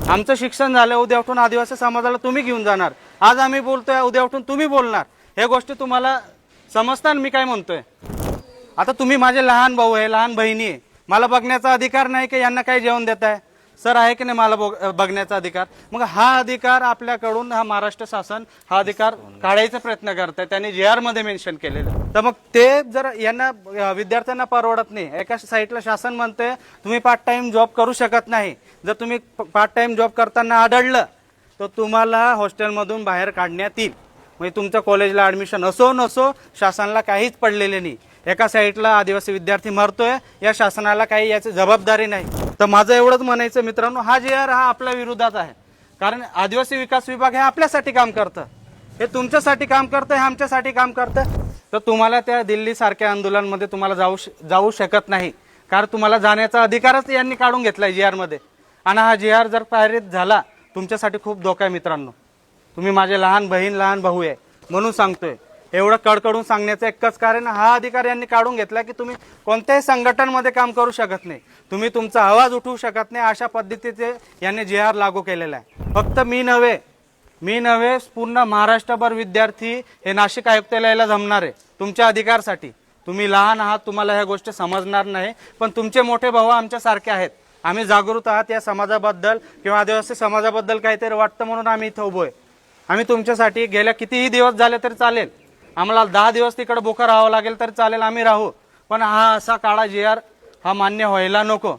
आमचं शिक्षण झालं, उद्या उठून आदिवासी समाजाला तुम्ही घेऊन जाणार। आज आम्ही बोलतोय, उद्या उठून तुम्ही बोलणार। हे गोष्टी तुम्हाला समजतात मी काय म्हणतोय? आता तुम्ही माझे लहान भाऊ आहे, लहान बहिणी आहे, मला बघण्याचा अधिकार नाही की यांना काय जेवण देताय? सर आहे की नाही मला बघण्याचा अधिकार? मग हा अधिकार आपल्याकडून हा महाराष्ट्र शासन हा अधिकार काढायचा प्रयत्न करत आहे, त्यांनी JR मध्ये मेन्शन केलेलं। तर मग ते जर यांना विद्यार्थ्यांना परवडत नाही, एका साईडला शासन म्हणते तुम्ही पार्ट टाइम जॉब करू शकत नाही, जर तुम्ही पार्ट टाइम जॉब करताना आढळलं तर तुम्हाला हॉस्टेलमधून बाहेर काढण्यात येईल। म्हणजे तुमच्या कॉलेजला ऍडमिशन असो नसो शासनाला काहीच पडलेले नाही। एका साईडला आदिवासी विद्यार्थी मरतोय, या शासनाला काही याची जबाबदारी नाही। तर माझं एवढंच म्हणायचं मित्रांनो, हा JR हा आपल्या विरोधात आहे, कारण आदिवासी विकास विभाग हे आपल्यासाठी काम करतं, हे तुमच्यासाठी काम करतं, हे आमच्यासाठी काम करतं। तर तुम्हाला त्या दिल्ली सारख्या आंदोलनामध्ये तुम्हाला जाऊ शकत नाही, कारण तुम्हाला जाण्याचा अधिकारच यांनी काढून घेतलाय JR मध्ये। आणि हा JR जर पारित झाला तुमच्यासाठी खूप धोका आहे मित्रांनो। तुम्ही माझे लहान बहीण लहान भाऊ आहे म्हणून सांगतोय, एवढं कडकडून सांगण्याचं एकच कारण, हा अधिकार यांनी काढून घेतला की तुम्ही कोणत्याही संघटनांमध्ये काम करू शकत नाही, तुम्ही तुमचा आवाज उठवू शकत नाही, अशा पद्धतीचे यांनी JR लागू केलेला आहे। फक्त मी नव्हे पूर्ण महाराष्ट्रभर विद्यार्थी हे नाशिक आयुक्तालयाला जमणार आहे तुमच्या अधिकारसाठी। तुम्ही लहान आहात, तुम्हाला ह्या गोष्टी समजणार नाही, पण तुमचे मोठे भाऊ आमच्या सारखे आहेत, आम्ही जागृत आहात या समाजाबद्दल किंवा आदिवासी समाजाबद्दल काहीतरी वाटतं म्हणून आम्ही इथं उभोय। आम्ही तुमच्यासाठी गेल्या कितीही दिवस झाले तरी चालेल, आम्हाला 10 दिवस तिकडे बोका राहावं लागेल तरी चालेल, आम्ही राहू, पण हा असा काळा JR हा मान्य व्हायला नको।